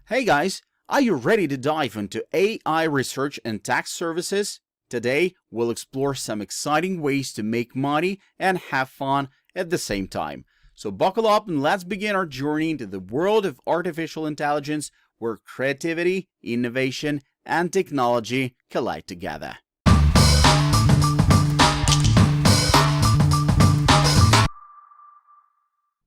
Hey guys, are you ready to dive into AI research and tax services? Today, we'll explore some exciting ways to make money and have fun at the same time. So buckle up and let's begin our journey into the world of artificial intelligence where creativity, innovation, and technology collide together.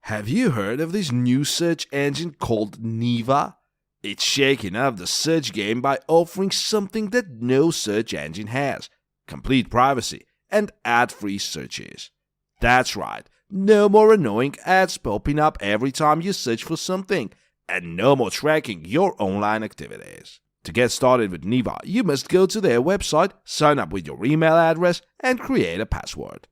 Have you heard of this new search engine called Neva? It's shaking up the search game by offering something that no search engine has: complete privacy and ad-free searches. That's right, no more annoying ads popping up every time you search for something, and no more tracking your online activities. To get started with Neva, you must go to their website, sign up with your email address, and create a password.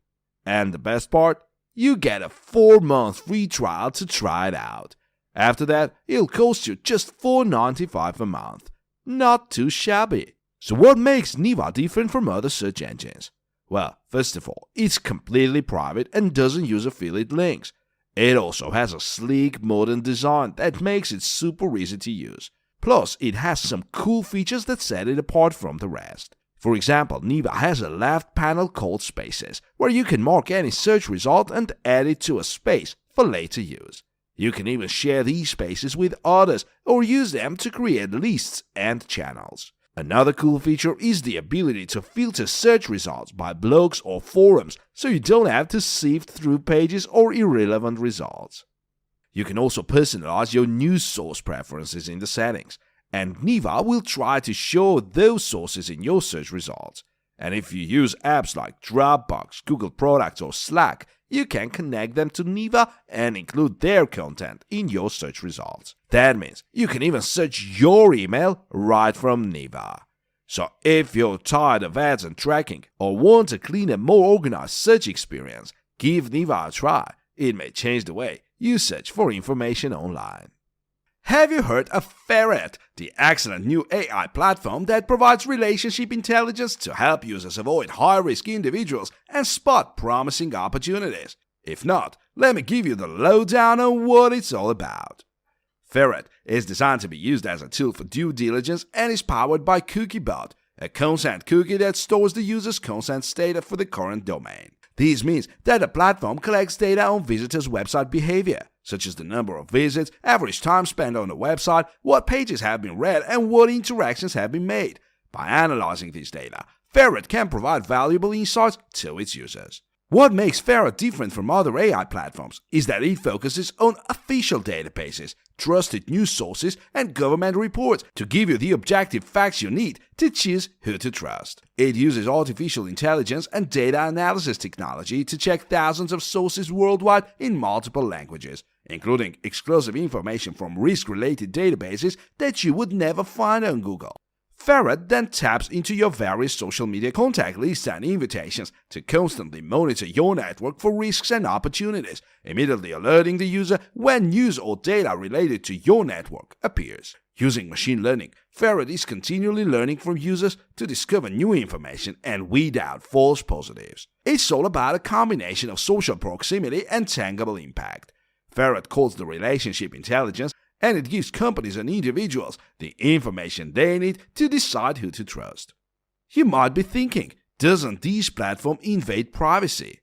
And the best part? You get a 4-month free trial to try it out. After that, it'll cost you just $4.95 a month. Not too shabby. So what makes Neva different from other search engines? Well, first of all, it's completely private and doesn't use affiliate links. It also has a sleek, modern design that makes it super easy to use. Plus, it has some cool features that set it apart from the rest. For example, Neva has a left panel called Spaces, where you can mark any search result and add it to a space for later use. You can even share these spaces with others or use them to create lists and channels. Another cool feature is the ability to filter search results by blogs or forums, so you don't have to sift through pages or irrelevant results. You can also personalize your news source preferences in the settings, and Neva will try to show those sources in your search results. And if you use apps like Dropbox, Google Products, or Slack, you can connect them to Neva and include their content in your search results. That means you can even search your email right from Neva. So if you're tired of ads and tracking or want a cleaner, more organized search experience, give Neva a try. It may change the way you search for information online. Have you heard of Ferr, the excellent new AI platform that provides relationship intelligence to help users avoid high-risk individuals and spot promising opportunities? If not, let me give you the lowdown on what it's all about. Ferr is designed to be used as a tool for due diligence and is powered by CookieBot, a consent cookie that stores the user's consent data for the current domain. This means that the platform collects data on visitors' website behavior, such as the number of visits, average time spent on the website, what pages have been read, and what interactions have been made. By analyzing this data, Ferr can provide valuable insights to its users. What makes Ferr different from other AI platforms is that it focuses on official databases, trusted news sources, and government reports to give you the objective facts you need to choose who to trust. It uses artificial intelligence and data analysis technology to check thousands of sources worldwide in multiple languages, including exclusive information from risk-related databases that you would never find on Google. Ferr then taps into your various social media contact lists and invitations to constantly monitor your network for risks and opportunities, immediately alerting the user when news or data related to your network appears. Using machine learning, Ferr is continually learning from users to discover new information and weed out false positives. It's all about a combination of social proximity and tangible impact. Ferr calls the relationship intelligence, and it gives companies and individuals the information they need to decide who to trust. You might be thinking, doesn't this platform invade privacy?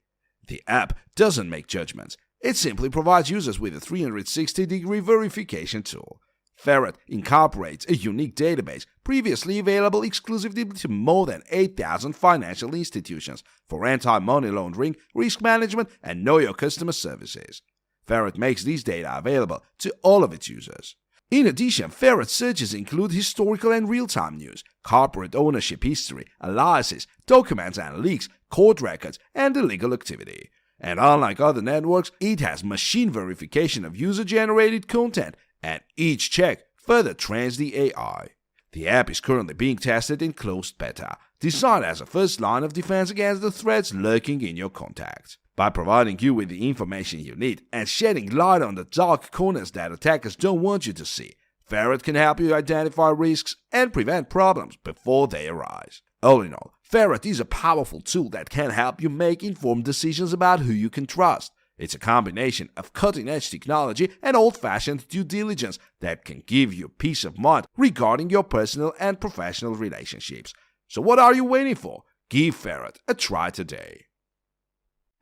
The app doesn't make judgments. It simply provides users with a 360-degree verification tool. Ferr incorporates a unique database previously available exclusively to more than 8,000 financial institutions for anti-money laundering, risk management, and know your customer services. Ferr makes these data available to all of its users. In addition, Ferr searches include historical and real-time news, corporate ownership history, alliances, documents and leaks, court records, and illegal activity. And unlike other networks, it has machine verification of user-generated content, and each check further trains the AI. The app is currently being tested in closed beta, designed as a first line of defense against the threats lurking in your contacts. By providing you with the information you need and shedding light on the dark corners that attackers don't want you to see, Ferr can help you identify risks and prevent problems before they arise. All in all, Ferr is a powerful tool that can help you make informed decisions about who you can trust. It's a combination of cutting-edge technology and old-fashioned due diligence that can give you peace of mind regarding your personal and professional relationships. So what are you waiting for? Give Ferr a try today.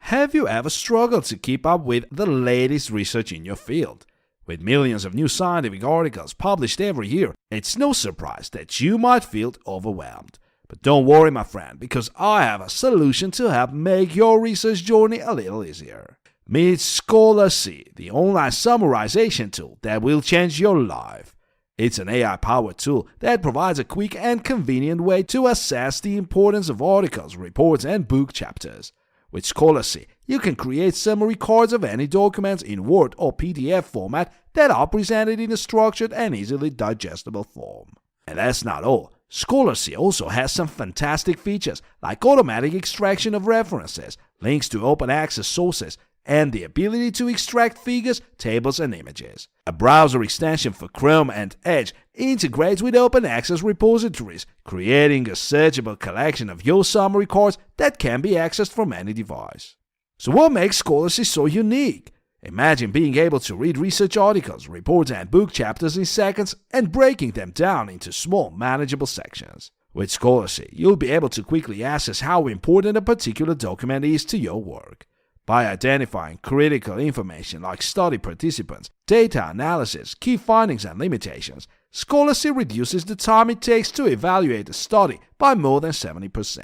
Have you ever struggled to keep up with the latest research in your field? With millions of new scientific articles published every year, it's no surprise that you might feel overwhelmed. But don't worry, my friend, because I have a solution to help make your research journey a little easier. Meet Scholarsity, the online summarization tool that will change your life. It's an AI-powered tool that provides a quick and convenient way to assess the importance of articles, reports, and book chapters. With Scholarsity, you can create summary cards of any documents in Word or PDF format that are presented in a structured and easily digestible form. And that's not all. Scholarsity also has some fantastic features like automatic extraction of references, links to open access sources, and the ability to extract figures, tables, and images. A browser extension for Chrome and Edge integrates with open access repositories, creating a searchable collection of your summary cards that can be accessed from any device. So what makes Scholarsity so unique? Imagine being able to read research articles, reports, and book chapters in seconds and breaking them down into small, manageable sections. With Scholarsity, you'll be able to quickly assess how important a particular document is to your work. By identifying critical information like study participants, data analysis, key findings, and limitations, Scholarsity reduces the time it takes to evaluate a study by more than 70%.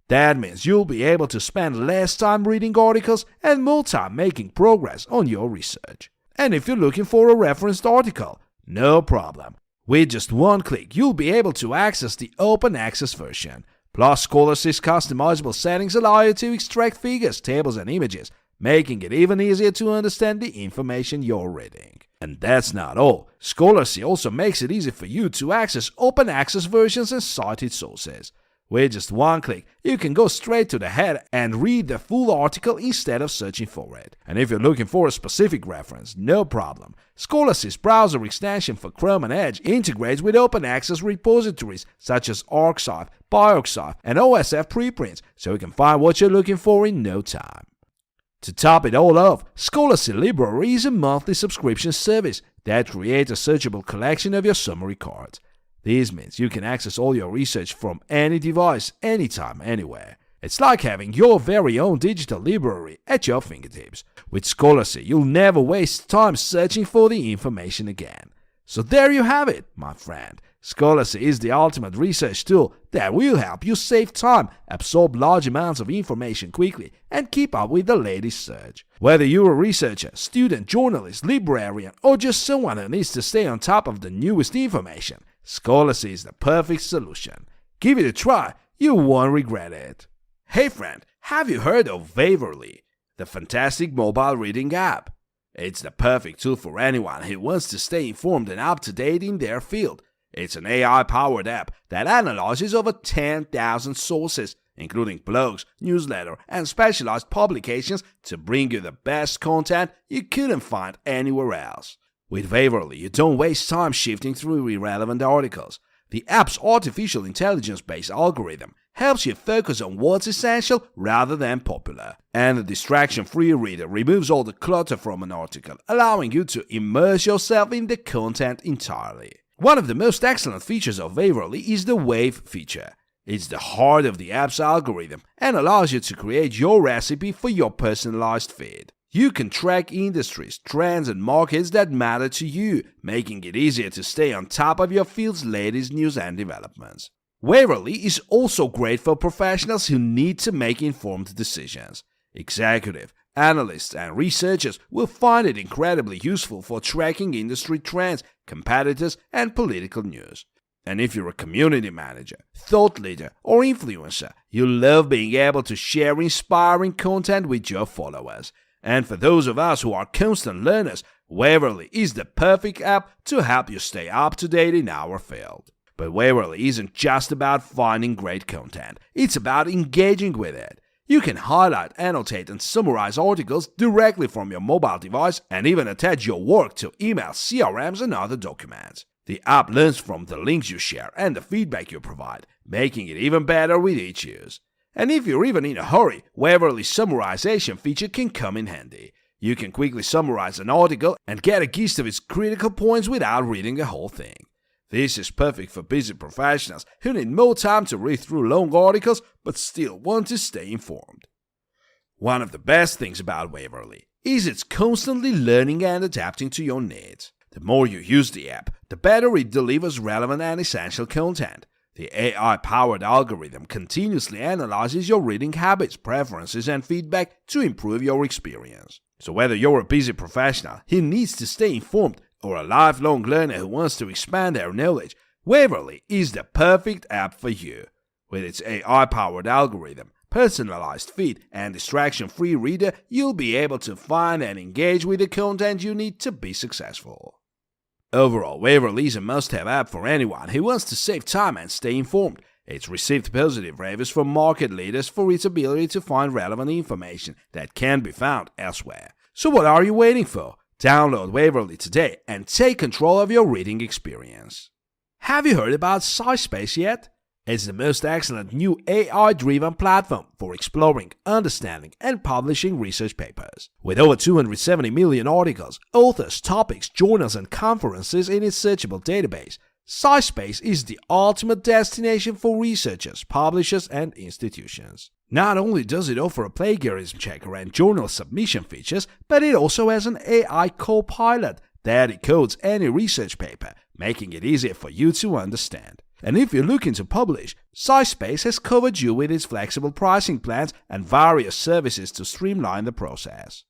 That means you'll be able to spend less time reading articles and more time making progress on your research. And if you're looking for a referenced article, no problem. With just one click, you'll be able to access the open access version. Plus, Scholarsty's customizable settings allow you to extract figures, tables, and images, making it even easier to understand the information you're reading. And that's not all. Scholarsty also makes it easy for you to access open access versions and cited sources. With just one click, you can go straight to the head and read the full article instead of searching for it. And if you're looking for a specific reference, no problem. Scholarsty's browser extension for Chrome and Edge integrates with open access repositories such as ArcSci, BioArchive, and OSF preprints, so you can find what you're looking for in no time. To top it all off, Scholarsty Library is a monthly subscription service that creates a searchable collection of your summary cards. This means you can access all your research from any device, anytime, anywhere. It's like having your very own digital library at your fingertips. With Scholarsty, you'll never waste time searching for the information again. So there you have it, my friend. Scholarsty is the ultimate research tool that will help you save time, absorb large amounts of information quickly, and keep up with the latest search. Whether you're a researcher, student, journalist, librarian, or just someone who needs to stay on top of the newest information, Scholarsty is the perfect solution. Give it a try, you won't regret it. Hey friend, have you heard of Waverly, the fantastic mobile reading app? It's the perfect tool for anyone who wants to stay informed and up to date in their field. It's an AI-powered app that analyzes over 10,000 sources, including blogs, newsletters, and specialized publications to bring you the best content you couldn't find anywhere else. With Waverly, you don't waste time shifting through irrelevant articles. The app's artificial intelligence-based algorithm helps you focus on what's essential rather than popular. And the distraction-free reader removes all the clutter from an article, allowing you to immerse yourself in the content entirely. One of the most excellent features of Waverly is the Wave feature. It's the heart of the app's algorithm and allows you to create your recipe for your personalized feed. You can track industries, trends, and markets that matter to you, making it easier to stay on top of your field's latest news and developments. Waverly is also great for professionals who need to make informed decisions. Executive, analysts, and researchers will find it incredibly useful for tracking industry trends, competitors, and political news. And if you're a community manager, thought leader, or influencer, you'll love being able to share inspiring content with your followers. And for those of us who are constant learners, Waverly is the perfect app to help you stay up to date in our field. But Waverly isn't just about finding great content, it's about engaging with it. You can highlight, annotate, and summarize articles directly from your mobile device and even attach your work to emails, CRMs, and other documents. The app learns from the links you share and the feedback you provide, making it even better with each use. And if you're even in a hurry, Waverly's summarization feature can come in handy. You can quickly summarize an article and get a gist of its critical points without reading the whole thing. This is perfect for busy professionals who need more time to read through long articles but still want to stay informed. One of the best things about Waverly is it's constantly learning and adapting to your needs. The more you use the app, the better it delivers relevant and essential content. The AI-powered algorithm continuously analyzes your reading habits, preferences, and feedback to improve your experience. So whether you're a busy professional who needs to stay informed or a lifelong learner who wants to expand their knowledge, Waverly is the perfect app for you. With its AI-powered algorithm, personalized feed, and distraction-free reader, you'll be able to find and engage with the content you need to be successful. Overall, Waverly is a must-have app for anyone who wants to save time and stay informed. It's received positive reviews from market leaders for its ability to find relevant information that can be found elsewhere. So what are you waiting for? Download Waverly today and take control of your reading experience. Have you heard about SciSpace yet? It's the most excellent new AI-driven platform for exploring, understanding, and publishing research papers. With over 270 million articles, authors, topics, journals, and conferences in its searchable database, SciSpace is the ultimate destination for researchers, publishers, and institutions. Not only does it offer a plagiarism checker and journal submission features, but it also has an AI co-pilot that decodes any research paper, making it easier for you to understand. And if you're looking to publish, SciSpace has covered you with its flexible pricing plans and various services to streamline the process.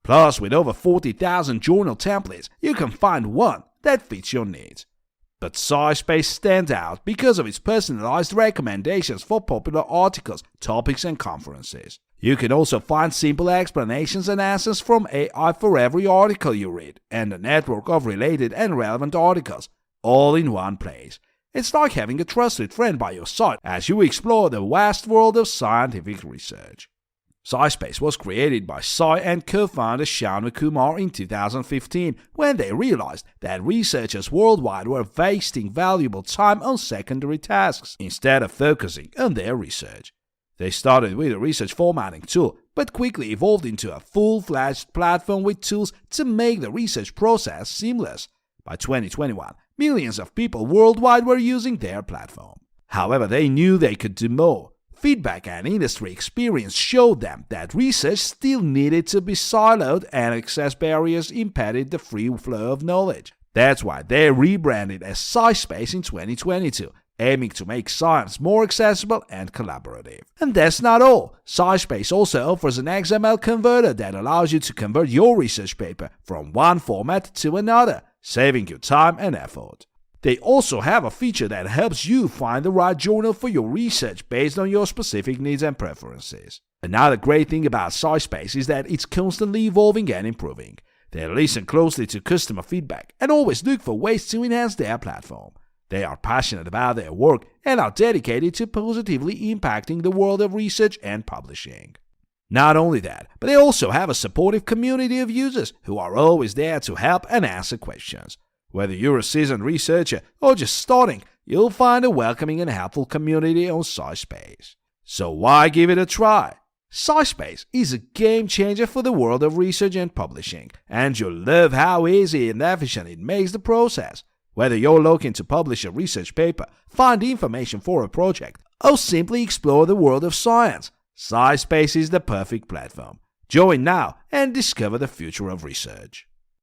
Plus, with over 40,000 journal templates, you can find one that fits your needs. But SciSpace stands out because of its personalized recommendations for popular articles, topics, and conferences. You can also find simple explanations and answers from AI for every article you read, and a network of related and relevant articles, all in one place. It's like having a trusted friend by your side as you explore the vast world of scientific research. SciSpace was created by Sci and co-founder Shanu Kumar in 2015 when they realized that researchers worldwide were wasting valuable time on secondary tasks instead of focusing on their research. They started with a research formatting tool, but quickly evolved into a full-fledged platform with tools to make the research process seamless. By 2021, millions of people worldwide were using their platform. However, they knew they could do more. Feedback and industry experience showed them that research still needed to be siloed and access barriers impeded the free flow of knowledge. That's why they rebranded as SciSpace in 2022, aiming to make science more accessible and collaborative. And that's not all. SciSpace also offers an XML converter that allows you to convert your research paper from one format to another, saving you time and effort. They also have a feature that helps you find the right journal for your research based on your specific needs and preferences. Another great thing about SciSpace is that it's constantly evolving and improving. They listen closely to customer feedback and always look for ways to enhance their platform. They are passionate about their work and are dedicated to positively impacting the world of research and publishing. Not only that, but they also have a supportive community of users who are always there to help and answer questions. Whether you're a seasoned researcher or just starting, you'll find a welcoming and helpful community on SciSpace. So why give it a try? SciSpace is a game changer for the world of research and publishing, and you'll love how easy and efficient it makes the process. Whether you're looking to publish a research paper, find information for a project, or simply explore the world of science, SciSpace is the perfect platform. Join now and discover the future of research.